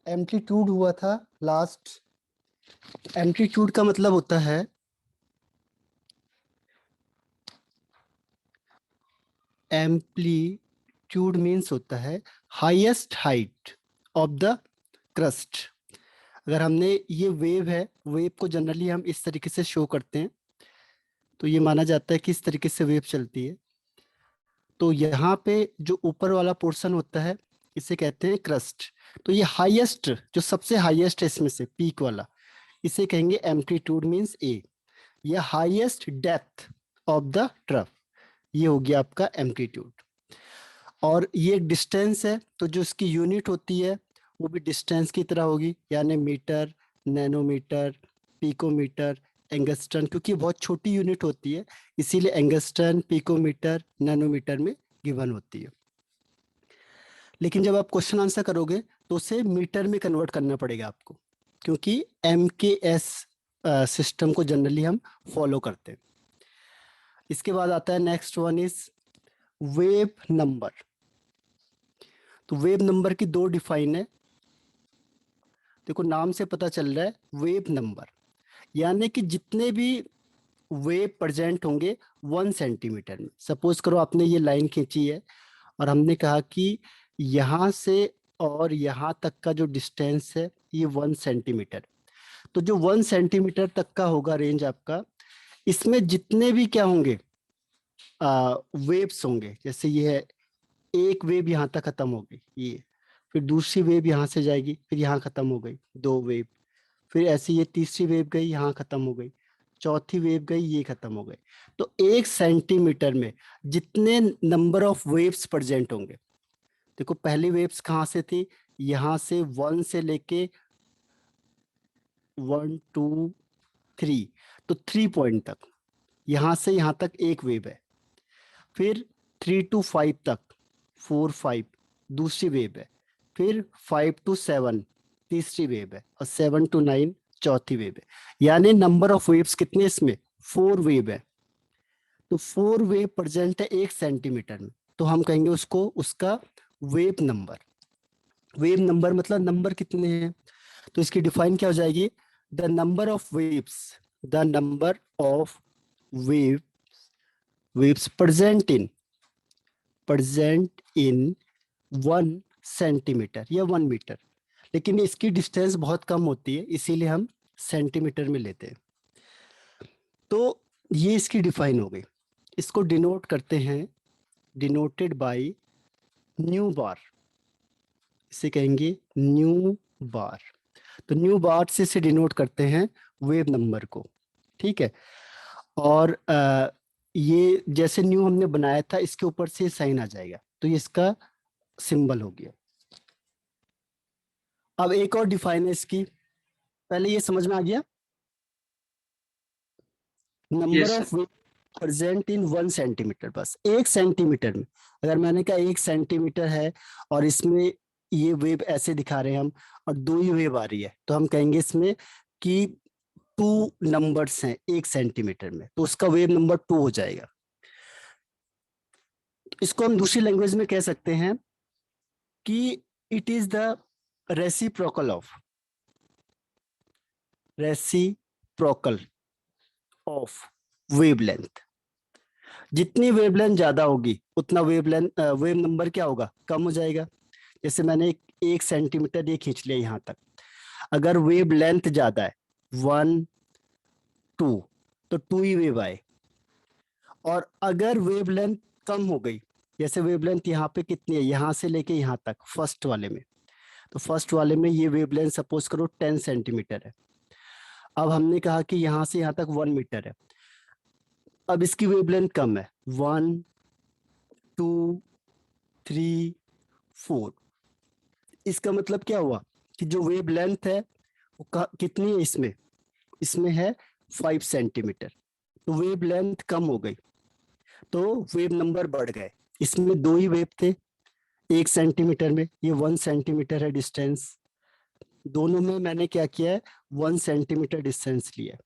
Amplitude हुआ था last. Amplitude का मतलब होता है एम्पलीट्यूड मीन्स होता है highest height of the crust. अगर हमने ये वेव है, वेव को जनरली हम इस तरीके से शो करते हैं, तो ये माना जाता है कि इस तरीके से वेव चलती है। तो यहाँ पे जो ऊपर वाला पोर्शन होता है इसे कहते हैं क्रस्ट। तो ये हाईएस्ट, जो सबसे हाईएस्ट है इसमें से पीक वाला, इसे कहेंगे एम्पलीट्यूड मीन्स ए। या highest depth of the trough, ये हो गया आपका एम्पलीट्यूड। और ये एक डिस्टेंस है, तो जो इसकी यूनिट होती है वो भी डिस्टेंस की तरह होगी, यानी मीटर, नैनोमीटर, पिकोमीटर, एंगस्ट्रन। क्योंकि बहुत छोटी यूनिट होती है इसीलिए एंगस्ट्रन, पिकोमीटर, नैनोमीटर में गिवन होती है। लेकिन जब आप क्वेश्चन आंसर करोगे तो उसे मीटर में कन्वर्ट करना पड़ेगा आपको, क्योंकि MKS सिस्टम को जनरली हम फॉलो करते हैं। इसके बाद आता है next one is wave number. तो वेव नंबर की दो डिफाइन है। देखो नाम से पता चल रहा है वेव नंबर, यानी कि जितने भी वेव प्रेजेंट होंगे 1 सेंटीमीटर में। सपोज करो आपने ये लाइन खींची है और हमने कहा कि यहाँ से और यहाँ तक का जो डिस्टेंस है ये 1 सेंटीमीटर। तो जो 1 सेंटीमीटर तक का होगा रेंज आपका, इसमें जितने भी क्या होंगे वेव्स होंगे, जैसे ये है, एक वेव यहाँ तक खत्म हो गई, ये फिर दूसरी वेव यहाँ से जाएगी, फिर यहाँ खत्म हो गई 2 वेव, फिर ऐसे ये तीसरी वेव गई यहाँ खत्म हो गई, चौथी वेव गई ये खत्म हो गई। तो 1 सेंटीमीटर में जितने नंबर ऑफ वेव्स प्रेजेंट होंगे, देखो पहली वेव्स कहाँ से थी, यहाँ से 1 से लेके 1 2 3, तो 3 पॉइंट तक, यहाँ से यहाँ तक एक वेव है। फिर 3 to 5 तक 4 5 दूसरी वेव है। फिर 5 to 7 तीसरी वेव है, और 7 to 9 चौथी वेव है। यानी नंबर ऑफ वेव्स कितने इसमें, 4 वेव है। तो 4 वेव प्रेजेंट है 1 सेंटीमीटर में, तो हम कहेंगे उसको उसका वेव नंबर। वेव नंबर मतलब नंबर कितने हैं, तो इसकी डिफाइन क्या हो जाएगी, the number of waves, the number of waves present in 1 centimetre या 1 मीटर। लेकिन इसकी डिस्टेंस बहुत कम होती है इसीलिए हम सेंटीमीटर में लेते हैं। तो ये इसकी डिफाइन हो गई। इसको डिनोट करते हैं, डिनोटेड बाय न्यू बार, इसे कहेंगे न्यू बार। तो न्यू बार से इसे डिनोट करते हैं वेव नंबर को, ठीक है। और ये जैसे न्यू हमने बनाया था इसके ऊपर से साइन आ जाएगा, तो ये इसका सिंबल हो गया। अब एक और डिफाइन है इसकी, पहले ये समझ में आ गया, number yes of wave present in 1 centimetre, बस 1 सेंटीमीटर में। अगर मैंने कहा 1 सेंटीमीटर है और इसमें ये वेव ऐसे दिखा रहे हैं हम, और 2 ही वेव आ रही है, तो हम कहेंगे इसमें कि 2 नंबर्स हैं 1 सेंटीमीटर में, तो उसका वेव नंबर 2 हो जाएगा। इसको हम दूसरी लैंग्वेज में कह सकते हैं कि it is the reciprocal of wavelength. जितनी वेवलेंथ ज्यादा होगी उतना वेव नंबर क्या होगा, कम हो जाएगा। जैसे मैंने 1 सेंटीमीटर ये खींच लिया यहाँ तक, अगर वेव लेंथ ज्यादा है 1 2, तो 2 ही वेव आए। और अगर वेव लेंथ कम हो गई, जैसे वेव लेंथ यहाँ पे कितनी है, यहाँ से लेके यहाँ तक फर्स्ट वाले में, तो फर्स्ट वाले में ये वेव लेंथ सपोज करो 10 सेंटीमीटर है। अब हमने कहा कि यहाँ से यहाँ तक 1 मीटर है, अब इसकी वेवलेंथ कम है, 1 2 3 4। इसका मतलब क्या हुआ कि जो वेवलेंथ है वो कितनी है इसमें, इसमें है 5 सेंटीमीटर। तो वेवलेंथ कम हो गई तो वेव नंबर बढ़ गए। इसमें 2 ही वेव थे 1 सेंटीमीटर में, ये 1 सेंटीमीटर है डिस्टेंस, दोनों में मैंने क्या किया है 1 सेंटीमीटर डिस्टेंस लिया।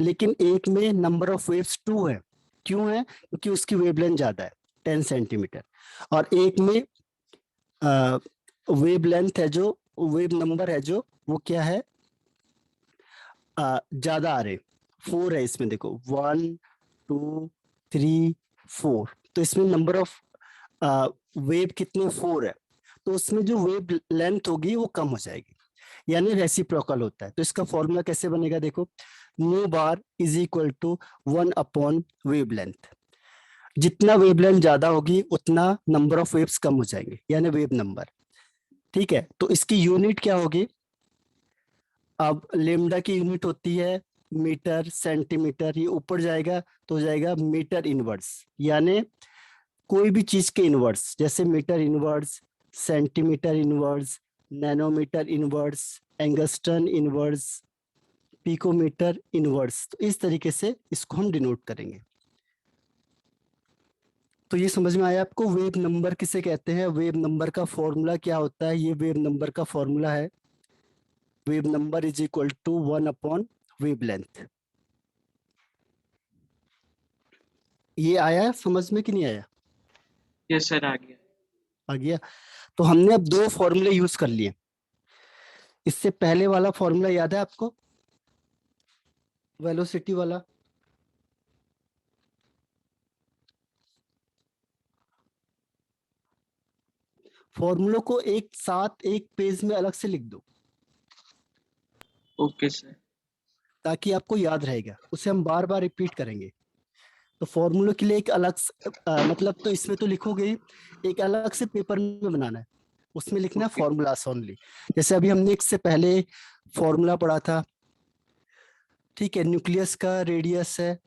लेकिन एक में नंबर ऑफ वेव्स 2 है, क्यों है, क्योंकि उसकी वेवलेंथ ज्यादा है 10 सेंटीमीटर, और एक में वेवलेंथ है जो वेव नंबर है जो वो क्या है, ज्यादा आ रहे, 4 है इसमें, देखो 1 2 3 4, तो इसमें नंबर ऑफ वेव कितने, 4 है, तो उसमें जो वेव लेंथ होगी वो कम हो जाएगी, यानी रेसिप्रोकल होता है। तो इसका फॉर्मूला कैसे बनेगा, देखो nu bar is equal to 1 upon wavelength, जितना वेव लेंथ ज्यादा होगी उतना नंबर ऑफ वेव्स कम हो जाएंगे, यानी वेव नंबर। ठीक है, तो इसकी यूनिट क्या होगी, अब लेमडा की यूनिट होती है मीटर सेंटीमीटर, ये ऊपर जाएगा तो हो जाएगा मीटर इनवर्स, यानी कोई भी चीज के इनवर्स, जैसे metre inverse, centimetre inverse, nanometre inverse, angstrom inverse, picometre inverse, तो इस तरीके से इसको हम डिनोट करेंगे। तो ये समझ में आया आपको वेव नंबर किसे कहते हैं, वेव नंबर का फॉर्मूला क्या होता है, ये वेव नंबर का फॉर्मूला है, wave number is equal to 1 upon wavelength. ये आया समझ में कि नहीं आया? यस सर, आ गया। आ गया। तो हमने अब दो फॉर्मूले यूज कर लिए, इससे पहले वाला फॉर्मूला याद है आपको, वेलोसिटी वाला, फॉर्मूलों को एक साथ एक पेज में अलग से लिख दो ओके सर। ताकि आपको याद रहेगा, उसे हम बार बार रिपीट करेंगे। तो फॉर्मूलों के लिए एक अलग मतलब तो इसमें तो लिखोगे ही, एक अलग से पेपर में बनाना है, उसमें लिखना है ओके। Formulas only. जैसे अभी हमने इससे पहले फॉर्मूला पढ़ा था, ठीक है, न्यूक्लियस का रेडियस है,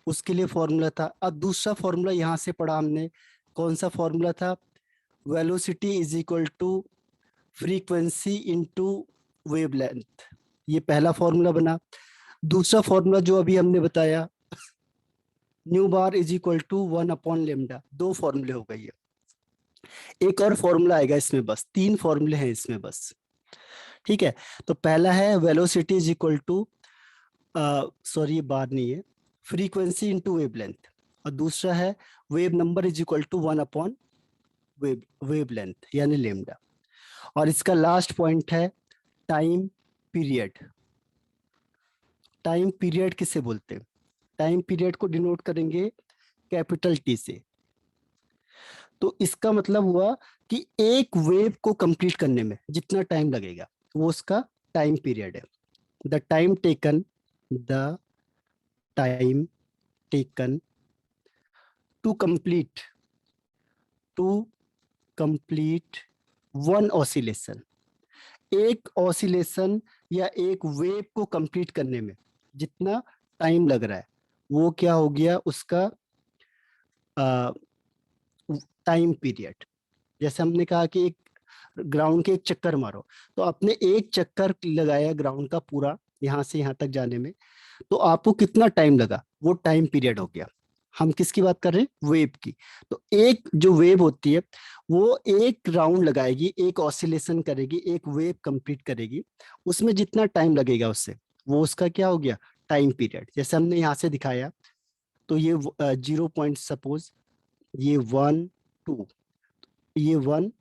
उसके लिए फॉर्मूला था। अब दूसरा फॉर्मूला यहाँ से पढ़ा हमने, कौन सा फॉर्मूला था, velocity is equal to frequency into wavelength, ये पहला फॉर्मूला बना। दूसरा फॉर्मूला जो अभी हमने बताया, nu bar is equal to 1 upon lambda, दो फॉर्मूले हो गए। एक और फॉर्मूला आएगा इसमें, बस 3 फॉर्मूले हैं इसमें बस। ठीक है, तो पहला है velocity is equal to, sorry ये बार नहीं है, फ्रीक्वेंसी इनटू वेवलेंथ, और दूसरा है wave number is equal to 1 upon wavelength यानी लेमडा। और इसका लास्ट पॉइंट है टाइम पीरियड। टाइम पीरियड किसे बोलते हैं, टाइम पीरियड को डिनोट करेंगे कैपिटल टी से। तो इसका मतलब हुआ कि एक वेव को कंप्लीट करने में जितना टाइम लगेगा वो उसका टाइम पीरियड है। The time taken, the time taken to complete, to complete one oscillation, एक ऑसिलेशन या एक वेव को कंप्लीट करने में जितना टाइम लग रहा है वो क्या हो गया उसका टाइम पीरियड। जैसे हमने कहा कि एक ग्राउंड के एक चक्कर मारो, तो आपने एक चक्कर लगाया ग्राउंड का पूरा यहाँ से यहाँ तक जाने में, तो आपको कितना टाइम लगा, वो टाइम पीरियड हो गया। हम किसकी बात कर रहे हैं, वेव की। तो एक जो वेव होती है वो एक राउंड लगाएगी, एक ऑसिलेशन करेगी, एक वेव कंप्लीट करेगी, उसमें जितना टाइम लगेगा उससे वो उसका क्या हो गया, टाइम पीरियड। जैसे हमने यहाँ से दिखाया, तो ये 0 पॉइंट सपोज, ये 1 2, ये 1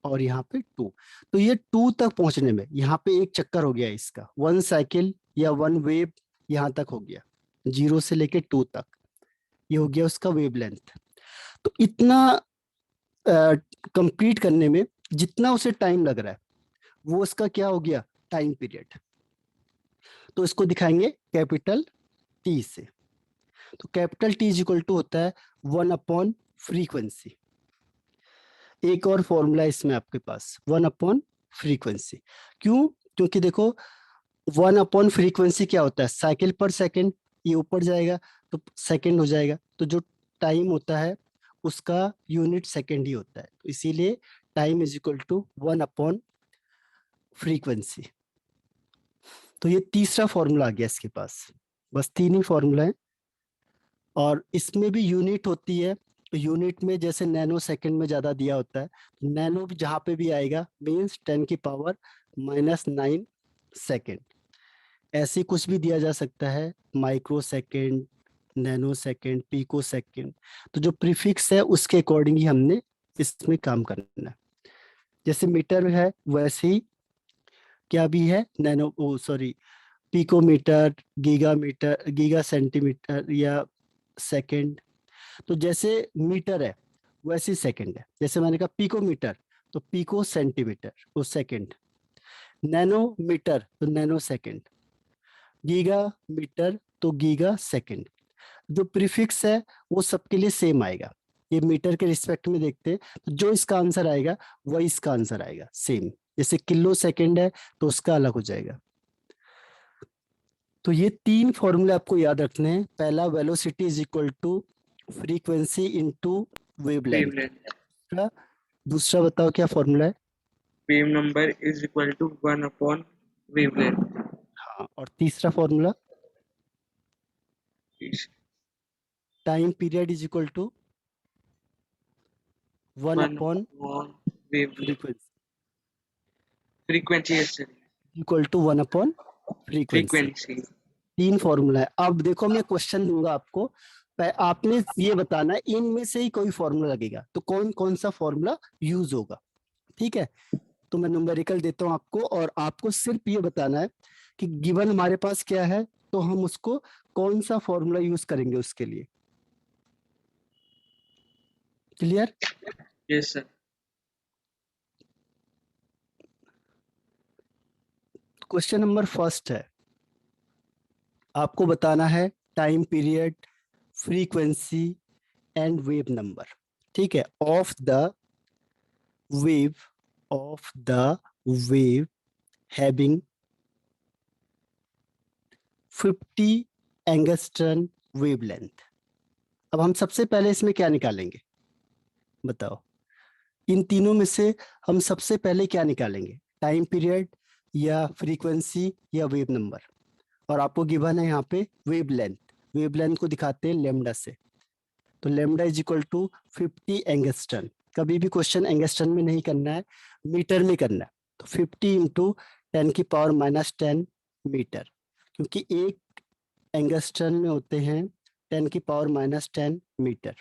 और यहाँ पे 2, तो ये 2 तक पहुंचने में यहाँ पे एक चक्कर हो गया इसका, 1 साइकिल या 1 वेव यहाँ तक हो गया, 0 से लेके 2 तक, ये हो गया उसका वेवलेंथ। तो इतना कंप्लीट करने में जितना उसे टाइम लग रहा है वो उसका क्या हो गया, टाइम पीरियड। तो इसको दिखाएंगे कैपिटल टी से। तो capital T is equal to होता है 1 अपॉन फ्रीक्वेंसी। एक और फॉर्मूला इसमें आपके पास 1 अपॉन फ्रीक्वेंसी। क्यों, क्योंकि देखो 1 अपॉन फ्रीक्वेंसी क्या होता है, साइकिल पर सेकेंड, ये ऊपर जाएगा तो सेकेंड हो जाएगा, तो जो टाइम होता है उसका यूनिट सेकेंड ही होता है, तो इसीलिए time is equal to 1 upon frequency. तो ये तीसरा फॉर्मूला आ गया इसके पास, बस 3 ही फॉर्मूला है। और इसमें भी यूनिट होती है, यूनिट में जैसे नैनो सेकंड में ज्यादा दिया होता है, नैनो जहाँ पे भी आएगा मीन्स 10⁻⁻⁹ सेकेंड, ऐसे कुछ भी दिया जा सकता है, microsecond, nanosecond, picosecond, तो जो प्रीफिक्स है उसके अकॉर्डिंग ही हमने इसमें काम करना है। जैसे मीटर है वैसे ही क्या भी है, नैनो ओ सॉरी पिकोमीटर, गीगामीटर, गीगा सेंटीमीटर या सेकंड। तो जैसे मीटर है वैसे ही सेकंड है। जैसे मैंने कहा पिकोमीटर, तो पिको सेंटीमीटर वो सेकंड। नैनोमीटर तो नैनो सेकंड। गीगा मीटर तो गीगा सेकंड। जो प्रीफिक्स है वो सबके लिए सेम आएगा। ये मीटर के रिस्पेक्ट में देखते हैं, तो जो इसका आंसर आएगा वही इसका आंसर आएगा सेम। जैसे किलो सेकंड है तो उसका अलग हो जाएगा। तो ये तीन फॉर्मूले आपको याद रखने हैं। पहला velocity is equal to frequency into wavelength. wavelength. दूसरा बताओ क्या फॉर्मूला है। Wave number is equal to 1 upon wavelength. हाँ, और तीसरा formula Is time period is equal to 1 1 upon upon wavelength. Frequency Frequency is sir. Equal to 1 upon frequency. Frequency. तीन फॉर्मूला है। अब देखो मैं क्वेश्चन दूंगा आपको, आपने ये बताना है इनमें से ही कोई फॉर्मूला लगेगा तो कौन कौन सा फॉर्मूला यूज होगा। ठीक है, तो मैं न्यूमेरिकल देता हूं आपको और आपको सिर्फ ये बताना है कि गिवन हमारे पास क्या है तो हम उसको कौन सा फॉर्मूला यूज करेंगे उसके लिए। Clear. Yes sir. Question number first है, आपको बताना है time period, frequency and wave number. ठीक है, of the wave, of the wave having 50 angstrom wavelength. अब हम सबसे पहले इसमें क्या निकालेंगे बताओ। इन तीनों में से हम सबसे पहले क्या निकालेंगे, टाइम पीरियड या फ्रीक्वेंसी या वेव नंबर। और आपको गिवन है यहाँ पे वेवलेंथ। वेवलेंथ को दिखाते हैं लेमडा से। तो lambda is equal to 50 angstrom. कभी भी क्वेश्चन एंगस्ट्रम में नहीं करना है, मीटर में करना है। तो 50 इंटू 10⁻⁻10 मीटर, क्योंकि एक एंगस्ट्रम में होते हैं 10⁻⁻10 मीटर।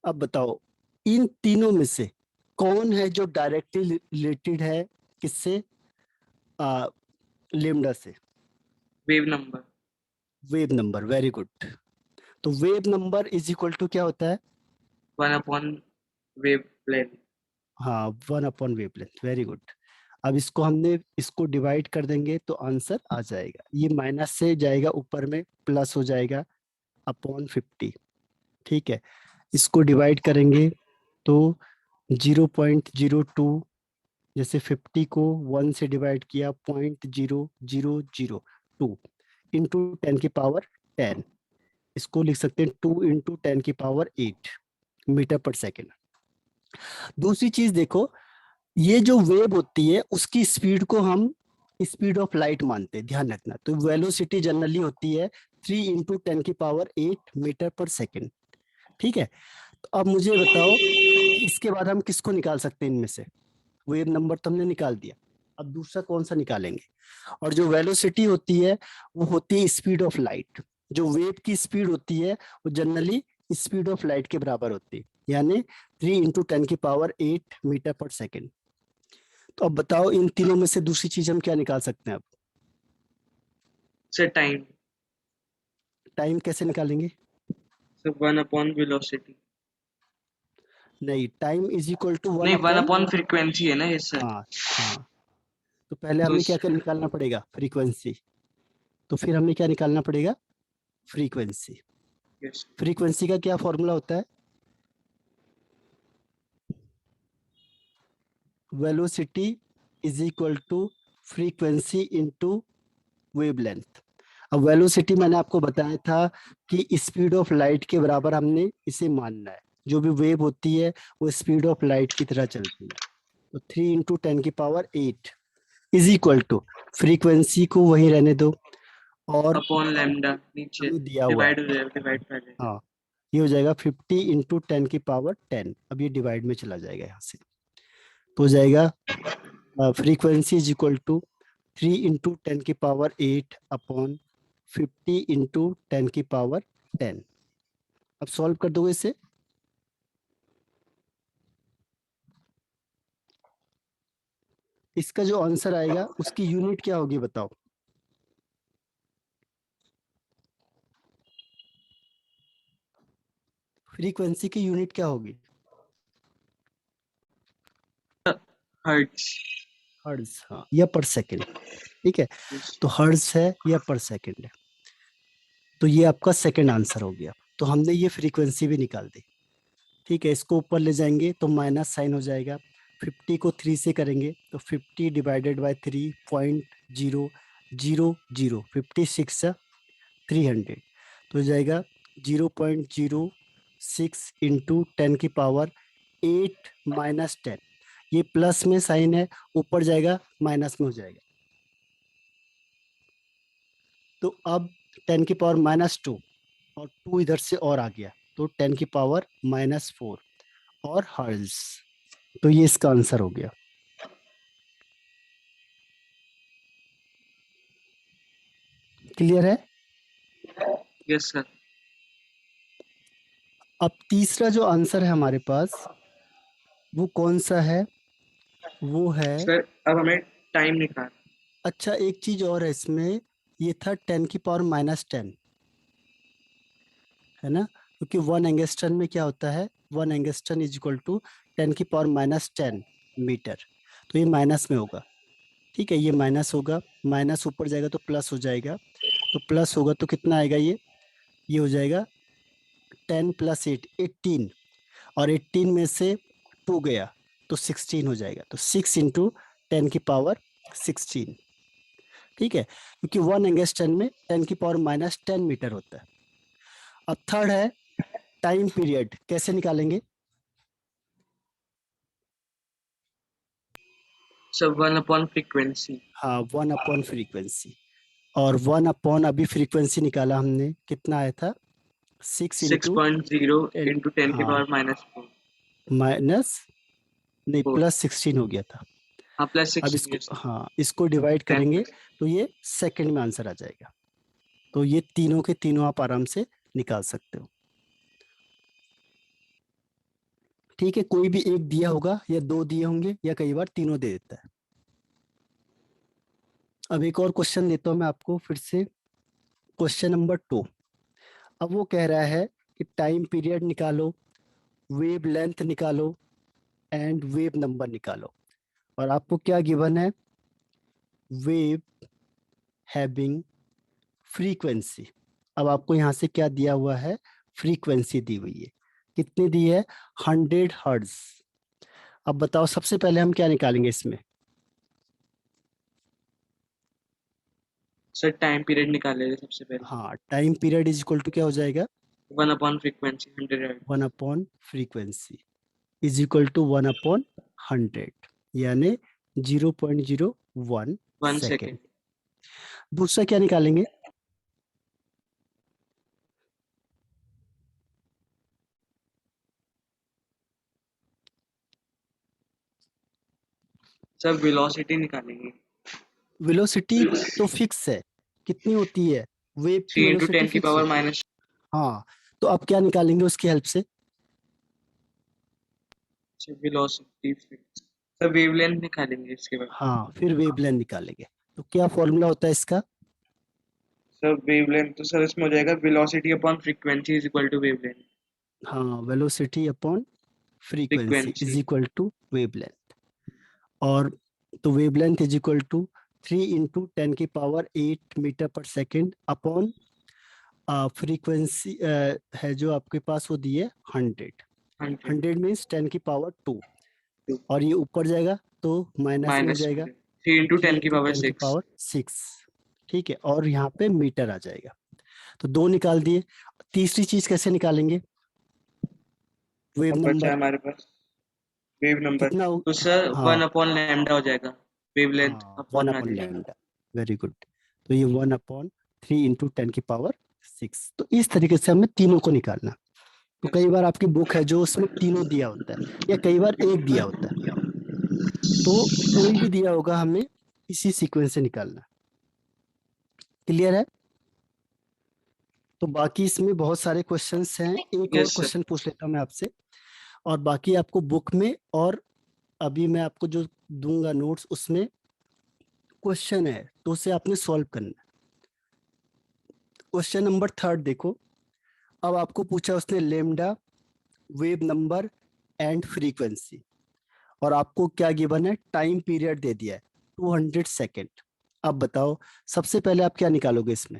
अब बताओ इन तीनों में से कौन है जो डायरेक्टली रिलेटेड है किससे, लेमडा से। Wave number. Wave number, very good. तो wave number is equal to क्या होता है, 1 upon wavelength. हाँ 1 अपॉन वेवलेंथ, वेरी गुड। अब इसको हमने इसको डिवाइड कर देंगे तो आंसर आ जाएगा। ये माइनस से जाएगा ऊपर में प्लस हो जाएगा अपॉन 50। ठीक है, इसको डिवाइड करेंगे तो 0.02, जैसे 50 को 1 से डिवाइड किया 0.0002 इंटू 10⁻10। इसको लिख सकते हैं 2 इंटू 10⁸ मीटर पर सेकेंड। दूसरी चीज देखो, ये जो वेव होती है उसकी स्पीड को हम स्पीड ऑफ लाइट मानते हैं, ध्यान रखना। तो वेलोसिटी जनरली होती है 3 इंटू 10⁸ मीटर पर सेकेंड। ठीक है, तो अब मुझे बताओ कि इसके बाद हम किसको निकाल सकते हैं इनमें से। वेव नंबर तो हमने निकाल दिया, अब दूसरा कौन सा निकालेंगे। और जो वेलोसिटी होती है वो होती है स्पीड ऑफ लाइट। जो वेव की स्पीड होती है वो जनरली स्पीड ऑफ लाइट के बराबर होती है, यानी 3 इंटू 10⁸ मीटर पर सेकेंड। तो अब बताओ इन तीनों में से दूसरी चीज हम क्या निकाल सकते हैं। अब Sir time. टाइम कैसे निकालेंगे। So 1 upon velocity. नहीं, time is equal to one नहीं 1 अपॉन, upon frequency है ना ये सर. हाँ हाँ, तो पहले तो हमें क्या कर निकालना पड़ेगा, फ्रीक्वेंसी। तो फिर हमें क्या निकालना पड़ेगा, फ्रीक्वेंसी। yes. फ्रीक्वेंसी का क्या फॉर्मूला होता है, velocity is equal to frequency into wavelength. अब वेलोसिटी मैंने आपको बताया था कि स्पीड ऑफ लाइट के बराबर हमने इसे मानना है। जो भी वेव होती है वो स्पीड ऑफ लाइट की तरह चलती है। तो 3 into 10⁸ is equal to, frequency को वही रहने दो और Upon lambda नीचे हमें दिया हुआ है, डिवाइड हो जाएगा, डिवाइड कर लेंगे. हाँ ये हो जाएगा 50 इंटू 10⁻10। अब ये डिवाइड में चला जाएगा यहाँ से, तो हो जाएगा frequency is equal to 3 into 10⁸ upon 50 into 10⁻10। अब सॉल्व कर दोगे इसे, इसका जो आंसर आएगा उसकी यूनिट क्या होगी बताओ? फ्रीक्वेंसी की यूनिट क्या होगी? हर्ट्ज। हर्ट्ज, हाँ, या पर सेकंड। ठीक है, तो हर्ट्ज है या पर सेकंड है, तो ये आपका सेकंड आंसर हो गया। तो हमने ये फ्रीक्वेंसी भी निकाल दी। ठीक है, इसको ऊपर ले जाएंगे तो माइनस साइन हो जाएगा। 50 को 3 से करेंगे तो 50 डिवाइडेड बाय 3.000, 56 300, तो हो जाएगा 0.06 इंटू 10⁻8 माइनस 10। ये प्लस में साइन है, ऊपर जाएगा माइनस में हो जाएगा। तो अब 10⁻⁻2 और 2 इधर से और आ गया, तो 10⁻⁻4 और हर्ट्ज। तो ये इसका आंसर हो गया। क्लियर है? Yes sir. अब तीसरा जो आंसर है हमारे पास, वो कौन सा है? वो है, सर अब हमें टाइम निकाल। अच्छा एक चीज और है इसमें, ये था 10⁻⁻10, है ना, क्योंकि 1 एंगस्ट्रम में क्या होता है, 1 angstrom is equal to 10⁻⁻10 metre, तो ये माइनस में होगा। ठीक है, ये माइनस होगा, माइनस ऊपर जाएगा तो प्लस हो जाएगा, तो प्लस होगा तो कितना आएगा, ये हो जाएगा 10 + 8 18, और 18 में से 2 गया तो 16 हो जाएगा, तो 6 इंटू 10⁻16। ठीक है, क्योंकि 1 एंगस्ट्रम में 10⁻⁻10 मीटर होता है। अब थर्ड है टाइम पीरियड, कैसे निकालेंगे? Sir 1 upon frequency. हाँ, 1 अपॉन फ्रीक्वेंसी, और 1 अपॉन अभी फ्रीक्वेंसी निकाला हमने, कितना आया था, 6 इंटू 6.0 10, इंटू 10 की हाँ, पावर -4। माइनस, नहीं, +16 हो गया था। हाँ प्लस अब 16 इसको, यस। हाँ, इसको डिवाइड 10 करेंगे प्लस। तो ये सेकंड में आंसर आ जाएगा। तो ये तीनों के तीनों आप आराम से निकाल सकते हो। ठीक है, कोई भी एक दिया होगा या दो दिए होंगे या कई बार तीनों दे देता है। अब एक और क्वेश्चन देता हूं मैं आपको फिर से, क्वेश्चन नंबर 2। अब वो कह रहा है कि टाइम पीरियड निकालो, वेव लेंथ निकालो एंड वेव नंबर निकालो, और आपको क्या गिवन है, वेव हैविंग फ्रीक्वेंसी। अब आपको यहाँ से क्या दिया हुआ है, फ्रीक्वेंसी दी हुई है, कितनी दी है, 100 हर्ट्ज। अब बताओ सबसे पहले हम क्या निकालेंगे इसमें? सर टाइम पीरियड निकालेंगे सबसे पहले। हाँ, time period is equal to क्या हो जाएगा, 1 upon frequency 100 1 hertz. Upon frequency is equal to 1/100, यानी 0.01 1 सेकेंड। सेकेंड। दूसरा क्या निकालेंगे? सर वेलोसिटी निकालेंगे। वेलोसिटी तो फिक्स है, कितनी होती है, वेव की 3 इंटू वेलोसिटी 10 की फिक्स पावर होती है। माइनस। हाँ, तो अब क्या निकालेंगे उसकी हेल्प से? वेलोसिटी सर वेवलेंथ निकालेंगे इसके बाद। हाँ, फिर वेवलेंथ निकालेंगे। तो क्या फॉर्मूला होता है इसका? सर वेवलेंथ तो सर इसमें हो जाएगा velocity upon frequency is equal to wavelength. हाँ, velocity upon frequency frequency. Is equal to wavelength, और तो wavelength is equal to 3 × 10⁸ metre per second upon frequency है जो आपके पास, वो दी है 100। 100। 100 मीन्स 10⁻², और ये ऊपर जाएगा तो माइनस में हो माइनस में जाएगा, 3 इंटू थ्री 10 की इंटू पावर टेन की 6। पावर सिक्स ठीक है, और यहाँ पे मीटर आ जाएगा। तो दो निकाल दिए। तीसरी चीज कैसे निकालेंगे, वेव अब बचा है नंबर हमारे पास वेव नंबर। कितना हो? तो सर हाँ, 1/λ हो जाएगा वेवलेंथ हाँ, वन अपॉन आ अपॉन जाएगा। Lambda, very good. तो ये 1/3 × 10⁻6। तो इस तरीके से हमें तीनों को निकालना। तो यस कई सर। बार आपकी बुक है जो उसमें तीनों दिया होता है, या कई बार एक दिया होता है, तो कोई भी दिया होगा हमें इसी सीक्वेंस से निकालना। क्लियर है? तो बाकी इसमें बहुत सारे क्वेश्चंस हैं, एक और यस सर। क्वेश्चन पूछ लेता हूँ मैं आपसे, और बाकी आपको बुक में और अभी मैं आपको जो दूंगा नोट्स, उसमें क्वेश्चन है, तो उसे आपने सॉल्व करना है। क्वेश्चन नंबर 3 देखो। अब आपको पूछा उसने lambda, wave number and frequency, और आपको क्या गिवन है, टाइम पीरियड दे दिया है 200 सेकेंड। अब बताओ सबसे पहले आप क्या निकालोगे इसमें?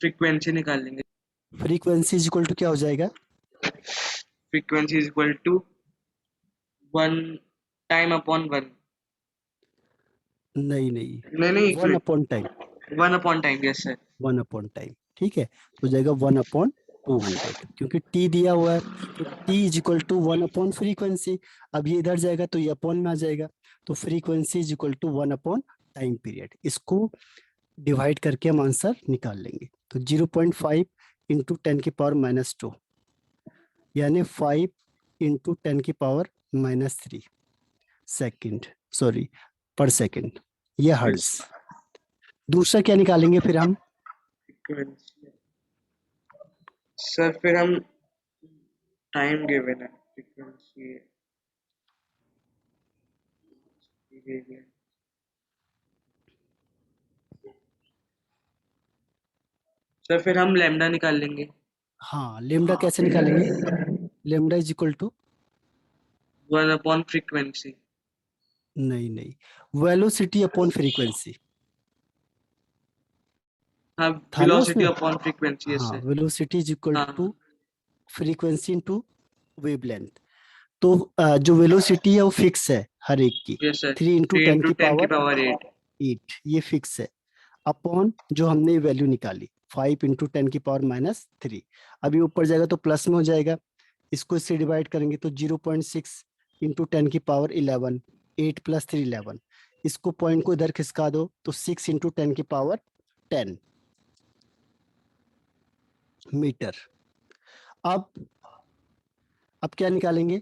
फ्रीक्वेंसी निकाल लेंगे। फ्रीक्वेंसी इज इक्वल टू क्या हो जाएगा? Frequency is equal to 1 time upon 1। नहीं नहीं, नहीं नहीं, 1 upon time. 1 upon time, yes sir. 1 upon time, ठीक है, तो हो जाएगा 1 अपॉन 200, क्योंकि टी दिया हुआ है, तो T is equal to 1 upon frequency. अब ये इधर जाएगा तो ये अपॉन में आ जाएगा, तो frequency is equal to 1 upon time period. इसको डिवाइड करके हम आंसर निकाल लेंगे। तो 0.5 इंटू 10⁻², यानी 5 into 10⁻³ second, sorry, per second, ये हर्ट्ज। दूसरा क्या निकालेंगे फिर हम? फ्रीक्वेंसी सर, फिर हम टाइम गिवन है, फ्रीक्वेंसी सर, फिर हम लैम्डा निकाल लेंगे। हाँ, लेमडा कैसे निकालेंगे? Lambda is equal to, 1 upon frequency. नहीं नहीं, वेलोसिटी अपॉन फ्रीक्वेंसी हाँ, था ना वेलोसिटी उसमें। अपॉन फ्रीक्वेंसी, यस हाँ, सर। वेलोसिटी इज इक्वल हाँ टू हाँ, फ्रीक्वेंसी इंटू वेवलेंथ। तो जो वेलोसिटी है वो फिक्स है हर एक की, yes sir. 3 into 3 ten into की 10 की पावर पावर 8। 8, ये फिक्स है, अपॉन जो हमने वैल्यू निकाली 5 इंटू 10⁻³ अभी ऊपर जाएगा तो प्लस में हो जाएगा, इसको इससे डिवाइड करेंगे तो 0.6 इंटू 10⁻11, 8 + 3 11, इसको पॉइंट को इधर खिसका दो तो 6 इंटू 10⁻10 मीटर। अब क्या निकालेंगे?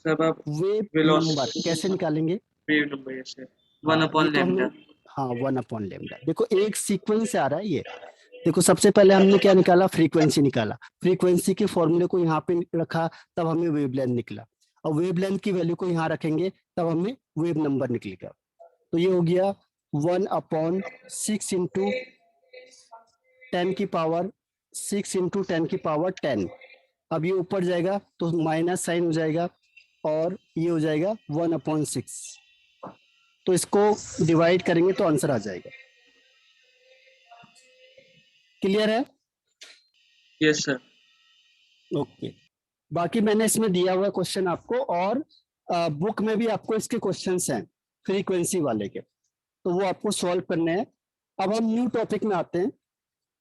सब आप वेव नंबर कैसे वेलोसिटी निकालेंगे? Wave number, yes sir. 1 हाँ, ये अपॉन तो हमने, लैम्डा। हाँ 1 अपॉन लेमडा। देखो एक सीक्वेंस से आ रहा है ये। देखो सबसे पहले हमने क्या निकाला, फ्रीक्वेंसी निकाला, फ्रीक्वेंसी के फॉर्मूले को यहाँ पे रखा, तब हमें वेवलेंथ निकला, और वेवलेंथ की वैल्यू को यहाँ रखेंगे तब हमें वेव नंबर निकलेगा। तो ये हो गया 1/6 इंटू 10⁻6 इंटू 10⁻10। अब ये ऊपर जाएगा तो माइनस साइन हो जाएगा, और ये हो जाएगा 1/6। तो इसको डिवाइड करेंगे तो आंसर आ जाएगा। क्लियर है? Yes sir. ओके। बाकी मैंने इसमें दिया हुआ क्वेश्चन आपको, और बुक में भी आपको इसके क्वेश्चंस हैं फ्रीक्वेंसी वाले के, तो वो आपको सॉल्व करने हैं। अब हम न्यू टॉपिक में आते हैं,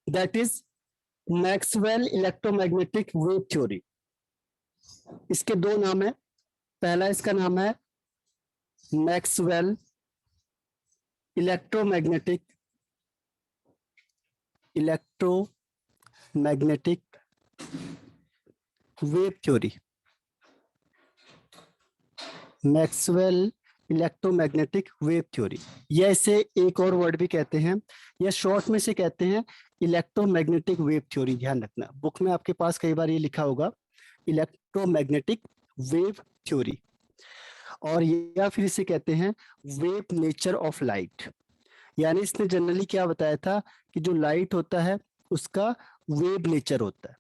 that is Maxwell electromagnetic wave theory. इसके दो नाम है। पहला इसका नाम है Maxwell electromagnetic electromagnetic wave theory. Maxwell electromagnetic wave theory, या इसे एक और वर्ड भी कहते हैं, या शॉर्ट में से कहते हैं इलेक्ट्रोमैग्नेटिक वेव थ्योरी। ध्यान रखना, बुक में आपके पास कई बार ये लिखा होगा इलेक्ट्रोमैग्नेटिक वेव थ्योरी, और या फिर इसे कहते हैं वेव नेचर ऑफ लाइट। यानी इसने जनरली क्या बताया था कि जो लाइट होता है उसका वेव नेचर होता है।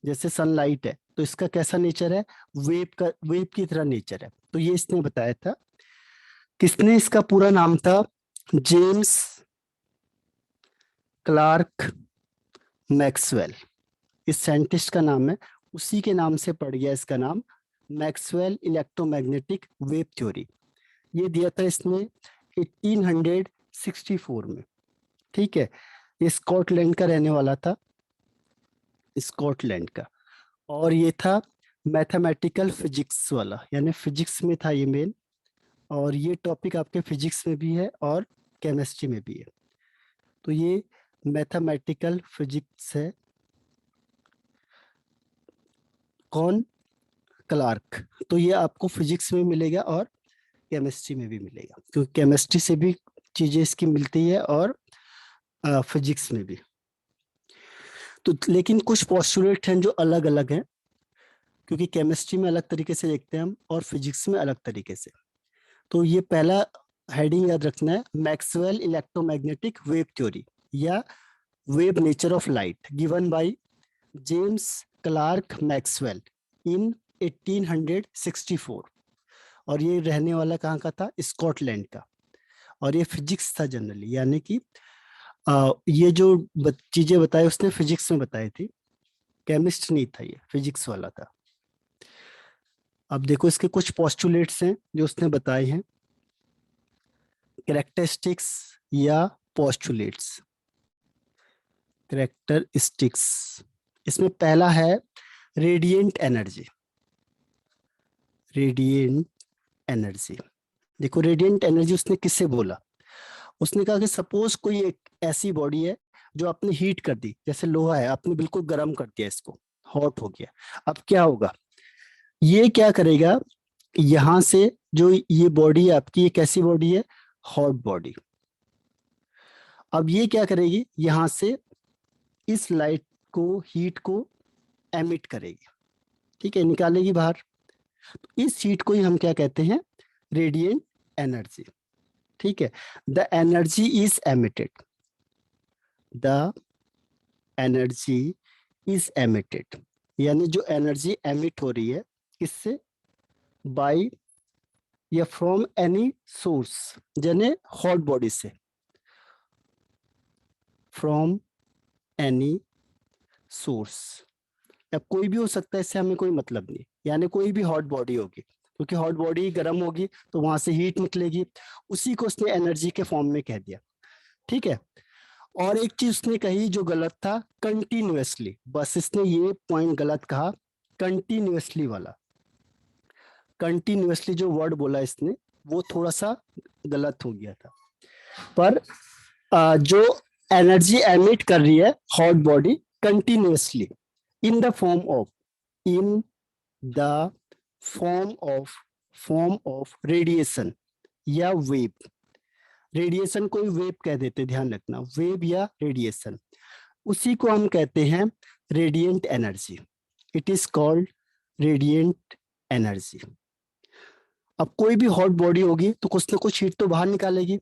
जैसे सनलाइट है तो इसका कैसा नेचर है, वेव की तरह नेचर है। तो ये इसने बताया था। किसने? इसका पूरा नाम था जेम्स क्लार्क मैक्सवेल। इस साइंटिस्ट का नाम है, उसी के नाम से पड़ गया इसका नाम, मैक्सवेल इलेक्ट्रोमैग्नेटिक वेव थ्योरी। ये दिया था इसने 1864 में, ठीक है। ये स्कॉटलैंड का रहने वाला था, स्कॉटलैंड का, और ये था मैथमेटिकल फिजिक्स वाला, यानी फिजिक्स में था ये मेन, और ये टॉपिक आपके फिजिक्स में भी है और केमिस्ट्री में भी है। तो ये मैथमेटिकल फिजिक्स है। कौन? क्लार्क। तो ये आपको फिजिक्स में मिलेगा और केमिस्ट्री में भी मिलेगा, क्योंकि केमिस्ट्री से भी चीजें इसकी मिलती है और फिजिक्स में भी। तो लेकिन कुछ पोस्टुलेट हैं जो अलग अलग हैं। क्योंकि केमिस्ट्री में अलग तरीके से देखते हैं हम और फिजिक्स में अलग तरीके से। तो ये पहला हेडिंग याद रखना है, मैक्सवेल इलेक्ट्रोमैग्नेटिक वेव थ्योरी या wave nature of light given by James Clerk Maxwell in 1864। और ये रहने वाला कहाँ का था? स्कॉटलैंड का। और ये फिजिक्स था जनरली, यानी कि ये जो चीजें बताई उसने फिजिक्स में बताई थी, केमिस्ट नहीं था, ये फिजिक्स वाला था। अब देखो इसके कुछ पोस्टुलेट्स हैं जो उसने बताए हैं, कैरेक्टरिस्टिक्स या पोस्टुलेट्स। कैरेक्टरिस्टिक्स, इसमें पहला है रेडिएंट एनर्जी। रेडिएंट एनर्जी, देखो रेडिएंट एनर्जी उसने किससे बोला? उसने कहा कि सपोज कोई एक ऐसी बॉडी है जो आपने हीट कर दी, जैसे लोहा है, आपने बिल्कुल गर्म कर दिया, इसको हॉट हो गया। अब क्या होगा? ये क्या करेगा, यहां से जो ये बॉडी है आपकी, ये कैसी बॉडी है? Hot body. अब ये क्या करेगी, यहां से इस लाइट को, हीट को एमिट करेगी, ठीक है, निकालेगी बाहर। तो इस हीट को ही हम क्या कहते हैं? Radiant energy. ठीक है, the energy is emitted, the energy is emitted, यानी जो एनर्जी एमिट हो रही है किससे? बाय या फ्रॉम एनी सोर्स, यानी हॉट बॉडी से, फ्रॉम एनी सोर्स। अब कोई भी हो सकता है, इससे हमें कोई मतलब नहीं, यानी कोई भी हॉट बॉडी होगी, क्योंकि हॉट बॉडी गर्म होगी तो वहां से हीट निकलेगी, उसी को उसने एनर्जी के फॉर्म में कह दिया। ठीक है, और एक चीज उसने कही जो गलत था, कंटिन्यूअसली, बस इसने ये पॉइंट गलत कहा, कंटिन्यूअसली वाला। कंटिन्यूअसली जो वर्ड बोला इसने, वो थोड़ा सा गलत हो गया था। पर जो एनर्जी एमिट कर रही है hot body continuously in the form of, in the form of radiation या वेव। रेडिएशन को वेव कह देते, ध्यान रखना, वेव या रेडिएशन, उसी को हम कहते हैं radiant energy. It is called radiant energy. अब कोई भी हॉट बॉडी होगी तो कुछ ना कुछ हीट तो बाहर निकालेगी,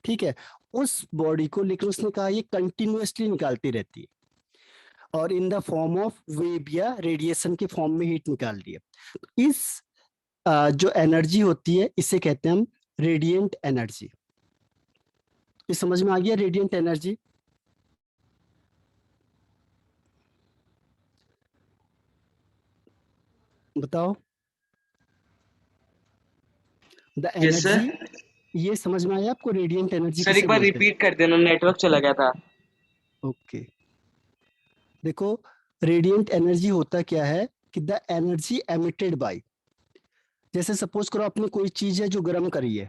ठीक है, उस बॉडी को, लेकिन उसने कहा ये कंटिन्यूअसली निकालती रहती है और in the form of wave या रेडिएशन के फॉर्म में हीट निकाल रही है। इस जो एनर्जी होती है इसे कहते हैं हम रेडिएंट एनर्जी। ये समझ में आ गया रेडिएंट एनर्जी? बताओ। The yes sir. एनर्जी, ये समझ में आया आपको रेडिएंट एनर्जी सर किसे एक बार बोलते हैं? रिपीट कर देना, नेटवर्क चला गया था। ओके, देखो रेडिएंट एनर्जी होता क्या है कि द एनर्जी एमिटेड बाय, जैसे सपोज करो आपने कोई चीज है जो गर्म करी है,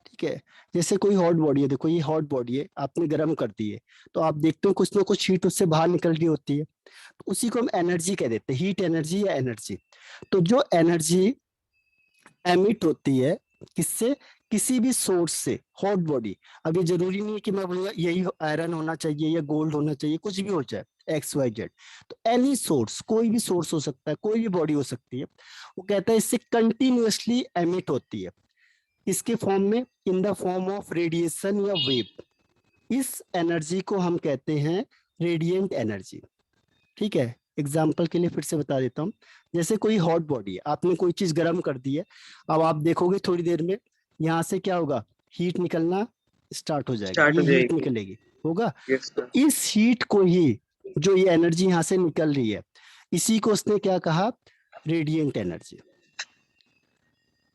ठीक है, जैसे कोई हॉट बॉडी है, देखो ये हॉट बॉडी है, आपने गर्म कर दी है, तो आप देखते हो कुछ ना कुछ हीट उससे बाहर निकल रही होती है, तो उसी को हम एनर्जी कह देते हैं, हीट एनर्जी या एनर्जी। तो जो एनर्जी एमिट होती है किससे? किसी भी सोर्स से, हॉट बॉडी। अब ये जरूरी नहीं है कि मैं बोलूंगा यही आयरन होना चाहिए या गोल्ड होना चाहिए, कुछ भी हो जाए, एक्स वाई जेड, तो एनी सोर्स, कोई भी सोर्स हो सकता है, कोई भी बॉडी हो सकती है, वो कहता है इससे कंटिन्यूअसली एमिट होती है, इसके फॉर्म में, in the form of radiation या वेव। इस एनर्जी को हम कहते हैं रेडिएंट एनर्जी। ठीक है, एग्जाम्पल के लिए फिर से बता देता हूँ, जैसे कोई हॉट बॉडी है, आपने कोई चीज गर्म कर दी है, अब आप देखोगे थोड़ी देर में यहाँ से क्या होगा, हीट निकलना स्टार्ट हो जाएगा, स्टार्ट ये हो हीट जाएगी। निकलेगी, होगा। यस तो सर। इस हीट को ही, जो ये एनर्जी यहाँ से निकल रही है, इसी को उसने क्या कहा? Radiant energy.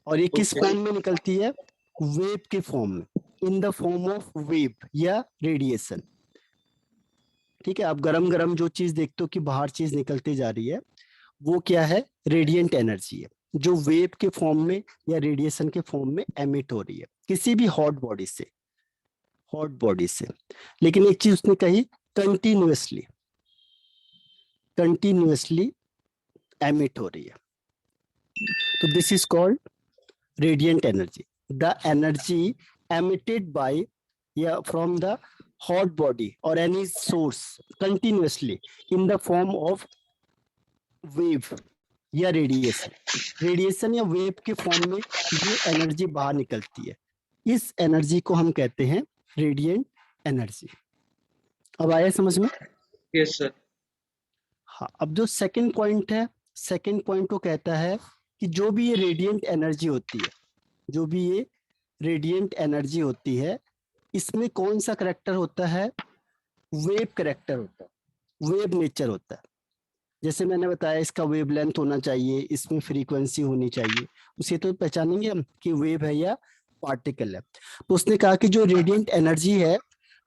और ये किस ओके। फॉर्म में निकलती है? वेव के फॉर्म में, in the form of wave या रेडिएशन। ठीक है, आप गरम गरम जो चीज देखते हो कि बाहर चीज निकलती जा रही है, वो क्या है? रेडिएंट एनर्जी है, जो वेव के फॉर्म में या रेडिएशन के फॉर्म में एमिट हो रही है किसी भी हॉट बॉडी से, हॉट बॉडी से। लेकिन एक चीज उसने कही, कंटिन्यूअसली, कंटिन्यूअसली एमिट हो रही है, तो this is called radiant energy. The energy emitted by, yeah, from the hot body or any source continuously in the form of wave. या रेडिएशन। रेडिएशन या वेव के फॉर्म में ये एनर्जी बाहर निकलती है, इस एनर्जी को हम कहते हैं रेडिएंट एनर्जी। अब आया समझ में? Yes sir. हाँ, अब जो सेकंड पॉइंट है, सेकंड पॉइंट को कहता है कि जो भी ये रेडिएंट एनर्जी होती है, जो भी ये रेडिएंट एनर्जी होती है, इसमें कौन सा करेक्टर होता है? वेव करेक्टर होता है, वेव नेचर होता है। जैसे मैंने बताया, इसका वेव लेंथ होना चाहिए, इसमें फ्रीक्वेंसी होनी चाहिए, उसे तो पहचानेंगे हम कि वेव है या पार्टिकल है। तो उसने कहा कि जो रेडिएंट एनर्जी है,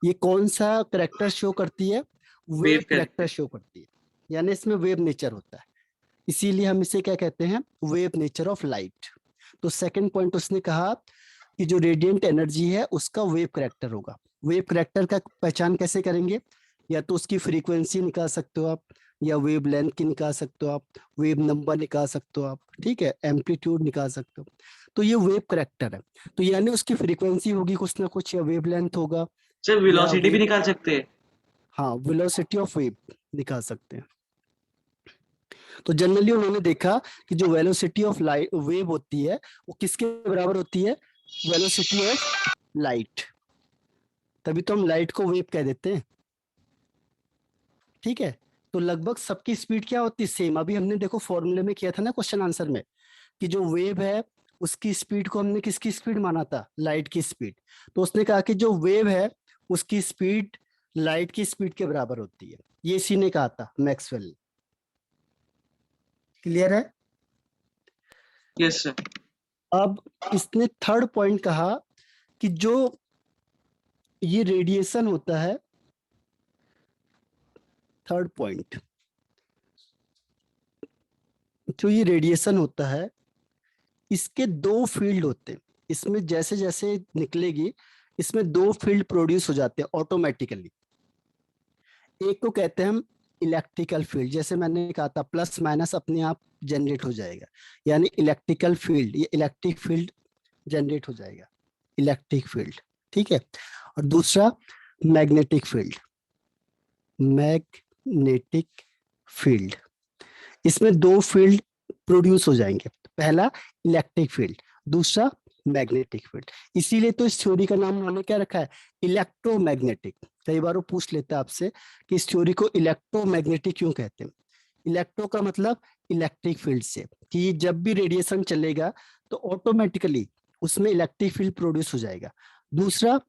ये कौन सा करेक्टर शो करती है? वेव वेव करेक्टर करते शो करती है, यानी इसमें वेव नेचर होता है। इसीलिए हम इसे क्या कहते हैं? Wave nature of light. तो सेकंड पॉइंट उसने कहा कि जो रेडिएंट एनर्जी है उसका वेव करेक्टर होगा। वेव करेक्टर का पहचान कैसे करेंगे? या तो उसकी फ्रीक्वेंसी निकाल सकते हो आप, या वेव लेंथ की निकाल सकते हो आप, वेव नंबर निकाल सकते हो आप, ठीक है, एम्पलीट्यूड निकाल सकते हो। तो ये वेव करेक्टर है। तो यानी उसकी फ्रीक्वेंसी होगी कुछ ना कुछ, या वेव लेंथ होगा, सर, या वेलोसिटी भी वेव, निकाल सकते हैं। हाँ, वेलोसिटी ऑफ वेव निकाल सकते हैं। तो जनरली उन्होंने देखा कि जो वेलोसिटी ऑफ लाइट वेव होती है वो किसके बराबर होती है? Velocity of light. तभी तो हम लाइट को वेव कह देते हैं, ठीक है। तो लगभग सबकी स्पीड क्या होती है? सेम। अभी हमने देखो फॉर्मूले में किया था ना, क्वेश्चन आंसर में, कि जो वेव है उसकी स्पीड को हमने किसकी स्पीड माना था? लाइट की स्पीड। तो उसने कहा कि जो वेव है उसकी स्पीड लाइट की स्पीड के बराबर होती है, ये इसी ने कहा था, मैक्सवेल ने। क्लियर है? Yes sir. अब इसने थर्ड पॉइंट कहा कि जो ये रेडिएशन होता है, थर्ड पॉइंट, जो ये रेडिएशन होता है इसके दो फील्ड होते हैं। इसमें जैसे जैसे निकलेगी, इसमें दो फील्ड प्रोड्यूस हो जाते हैं ऑटोमेटिकली। एक को कहते हैं हम इलेक्ट्रिकल फील्ड, जैसे मैंने कहा था प्लस माइनस अपने आप जनरेट हो जाएगा, यानी इलेक्ट्रिकल फील्ड, ये इलेक्ट्रिक फील्ड जनरेट हो जाएगा, इलेक्ट्रिक फील्ड, ठीक है। और दूसरा मैग्नेटिक फील्ड, मैग्नेटिक फील्ड। इसमें दो फील्ड प्रोड्यूस हो जाएंगे, पहला इलेक्ट्रिक फील्ड, दूसरा मैग्नेटिक फील्ड। इसीलिए तो इस थ्योरी का नाम उन्होंने क्या रखा है? इलेक्ट्रोमैग्नेटिक। कई बार वो पूछ लेता है आपसे कि इस थ्योरी को इलेक्ट्रोमैग्नेटिक क्यों कहते हैं। इलेक्ट्रो का मतलब इलेक्ट्रिक फील्ड से, कि जब भी रेडिएशन चलेगा तो ऑटोमेटिकली उसमें इलेक्ट्रिक फील्ड प्रोड्यूस हो जाएगा। दूसरा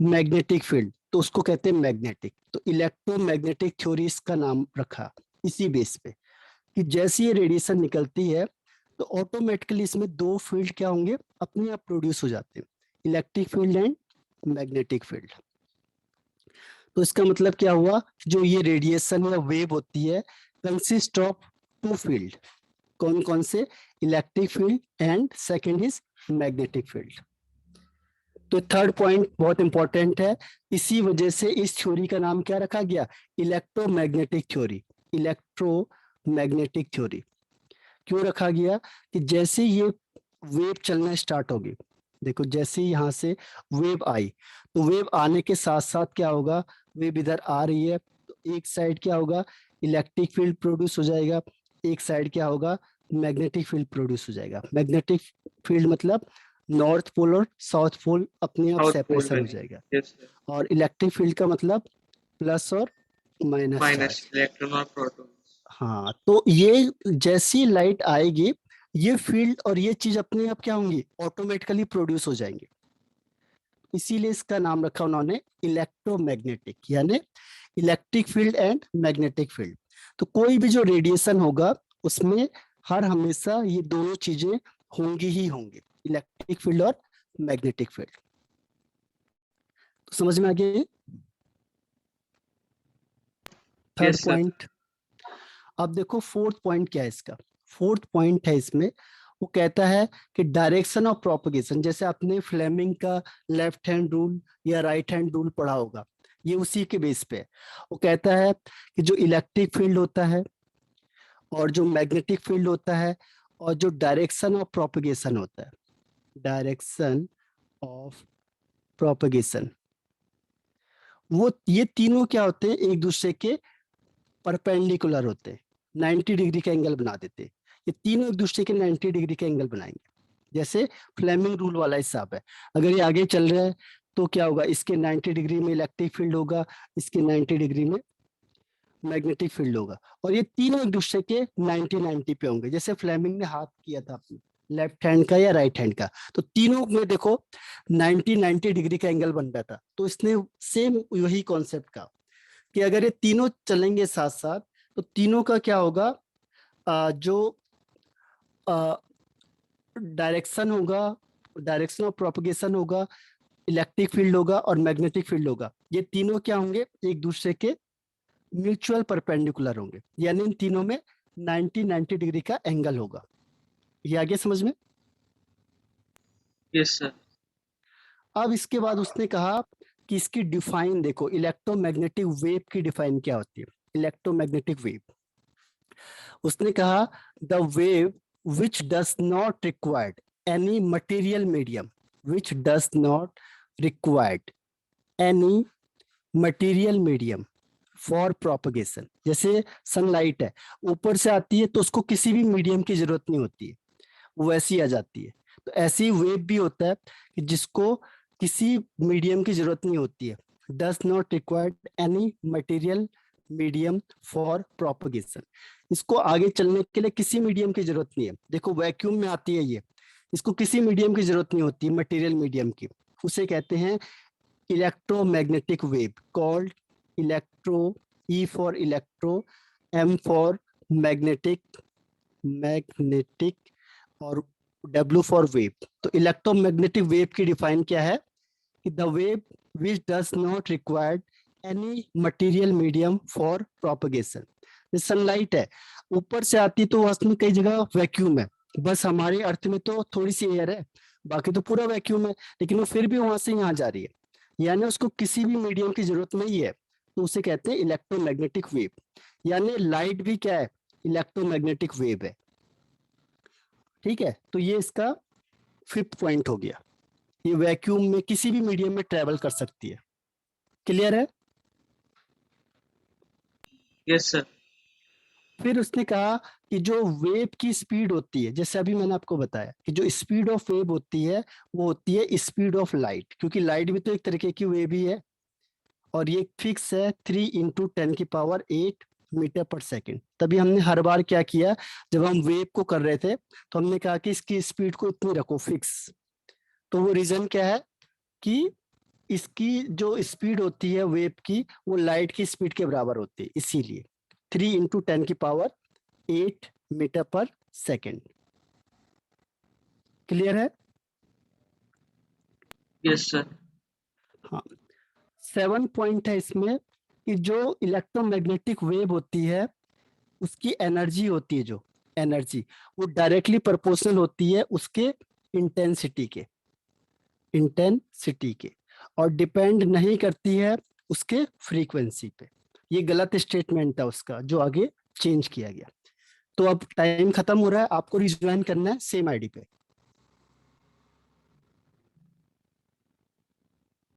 मैग्नेटिक फील्ड, तो उसको कहते हैं मैग्नेटिक। तो इलेक्ट्रोमैग्नेटिक थ्योरी इसका नाम रखा इसी बेस पे, कि जैसे ये रेडिएशन निकलती है तो ऑटोमेटिकली इसमें दो फील्ड क्या होंगे? अपने आप प्रोड्यूस हो जाते हैं, electric field and magnetic field. तो इसका मतलब क्या हुआ? जो ये रेडिएशन या वेव होती है कंसिस्ट ऑफ टू फील्ड। कौन कौन से? Electric field and second is magnetic field. तो थर्ड पॉइंट बहुत इंपॉर्टेंट है, इसी वजह से इस थ्योरी का नाम क्या रखा गया? Electromagnetic theory. इलेक्ट्रोमैग्नेटिक थ्योरी क्यों रखा गया? कि जैसे ये वेव चलना स्टार्ट होगी, देखो जैसे ही यहाँ से वेव आई, तो वेव आने के साथ साथ क्या होगा? वेव इधर आ रही है तो एक साइड क्या होगा? इलेक्ट्रिक फील्ड प्रोड्यूस हो जाएगा, एक साइड क्या होगा? मैग्नेटिक फील्ड प्रोड्यूस हो जाएगा। मैग्नेटिक फील्ड मतलब नॉर्थ पोल और साउथ पोल अपने आप साउथ पोल सेपरेशन हो बने। जाएगा। Yes sir. और इलेक्ट्रिक फील्ड का मतलब प्लस और माइनस माइनस चार्ज। इलेक्ट्रॉन और प्रोटॉन। हाँ, तो ये जैसी लाइट आएगी, ये फील्ड और ये चीज अपने आप क्या होंगी? ऑटोमेटिकली प्रोड्यूस हो जाएंगे। इसीलिए इसका नाम रखा उन्होंने इलेक्ट्रोमैग्नेटिक, यानी electric field and magnetic field. तो कोई भी जो रेडिएशन होगा उसमें हर हमेशा ये दोनों चीजें होंगी ही होंगी, इलेक्ट्रिक फील्ड और मैग्नेटिक फील्ड। तो समझ में आ गया? Third yes sir. पॉइंट। अब देखो फोर्थ पॉइंट क्या है इसका। फोर्थ पॉइंट है इसमें, वो कहता है कि डायरेक्शन ऑफ प्रोपगेशन, जैसे आपने फ्लेमिंग का लेफ्ट हैंड रूल या राइट हैंड रूल पढ़ा होगा, ये उसी के बेस पे है। वो कहता है कि जो इलेक्ट्रिक फील्ड होता है और जो मैग्नेटिक फील्ड होता है और जो डायरेक्शन ऑफ प्रोपगेशन होता है, डायरेक्शन ऑफ प्रोपगेशन, वो ये तीनों क्या होते हैं? एक दूसरे के परपेंडिकुलर होते हैं, 90 डिग्री का एंगल बना देते हैं। ये तीनों एक दूसरे के 90 डिग्री के एंगल बनाएंगे। जैसे फ्लेमिंग रूल वाला हिसाब है, अगर ये आगे चल रहा है तो क्या होगा, इसके 90 डिग्री में इलेक्ट्रिक फील्ड होगा, इसके 90 डिग्री में मैग्नेटिक फील्ड होगा, और ये तीनों एक दूसरे के 90-90 पे होंगे। जैसे फ्लेमिंग ने हाथ किया था अपने लेफ्ट हैंड का या राइट हैंड का, तो तीनों में देखो 90-90 डिग्री का एंगल बन रहा था। तो इसने सेम वही कॉन्सेप्ट का कि अगर ये तीनों चलेंगे साथ साथ तो तीनों का क्या होगा, जो डायरेक्शन होगा, डायरेक्शन ऑफ प्रोपगेशन होगा, इलेक्ट्रिक फील्ड होगा और मैग्नेटिक फील्ड होगा, ये तीनों क्या होंगे, एक दूसरे के म्यूचुअल परपेंडिकुलर होंगे, यानी इन तीनों में 90-90 डिग्री का एंगल होगा। ये आगे समझ में? Yes sir. अब इसके बाद उसने कहा कि इसकी डिफाइन देखो, इलेक्ट्रोमैग्नेटिक वेव की डिफाइन क्या होती है। इलेक्ट्रोमैग्नेटिक वेव, उसने कहा the wave which does not require any material medium, which does not require any material medium for propagation. जैसे सनलाइट है, ऊपर से आती है तो उसको किसी भी मीडियम की जरूरत नहीं होती है, वो वैसी आ जाती है। तो ऐसी वेव भी होता है कि जिसको किसी मीडियम की जरूरत नहीं होती है, does not required any material medium for propagation. इसको आगे चलने के लिए किसी मीडियम की जरूरत नहीं है। देखो वैक्यूम में आती है ये, इसको किसी मीडियम की जरूरत नहीं होती, मटेरियल मीडियम की। उसे कहते हैं electromagnetic wave, called electro, E for electro, M for magnetic, magnetic, और डब्ल्यू फॉर वेव। तो इलेक्ट्रोमैग्नेटिक वेव की डिफाइन क्या है कि the wave which does not required any material medium for propagation. Sunlight है, ऊपर से आती तो उसमें कई जगह वैक्यूम है, बस हमारे अर्थ में तो थोड़ी सी एयर है, बाकी तो पूरा वैक्यूम है, लेकिन वो फिर भी वहां से यहाँ जा रही है, यानी उसको किसी भी मीडियम की जरूरत नहीं है, तो उसे कहते हैं इलेक्ट्रोमैग्नेटिक वेव। यानी लाइट भी क्या है, इलेक्ट्रोमैग्नेटिक वेव है। ठीक है, तो ये इसका 5th पॉइंट हो गया, ये वैक्यूम में किसी भी मीडियम में ट्रेवल कर सकती है। क्लियर है? Yes sir. फिर उसने कहा कि जो वेव की स्पीड होती है, जैसे अभी मैंने आपको बताया कि जो स्पीड ऑफ वेव होती है वो होती है स्पीड ऑफ लाइट, क्योंकि लाइट भी तो एक तरीके की वेव ही है, और ये फिक्स है 3 × 10⁸ मीटर पर सेकेंड। तभी हमने हर बार क्या किया, जब हम वेव को कर रहे थे तो हमने कहा कि इसकी स्पीड को इतनी रखो फिक्स। तो वो रीजन क्या है कि इसकी जो स्पीड होती है वेव की वो लाइट की स्पीड के बराबर होती है, इसीलिए 3 × 10⁸ मीटर पर सेकेंड। क्लियर है? Yes sir. हाँ। 7 पॉइंट है इसमें कि जो इलेक्ट्रोमैग्नेटिक वेव होती है उसकी एनर्जी होती है, जो एनर्जी वो डायरेक्टली प्रोपोर्शनल होती है उसके इंटेंसिटी के, इंटेंसिटी के, और डिपेंड नहीं करती है उसके फ्रीक्वेंसी पे। ये गलत स्टेटमेंट था उसका जो आगे चेंज किया गया। तो अब टाइम खत्म हो रहा है, आपको रिज्वाइन करना है सेम आईडी पे।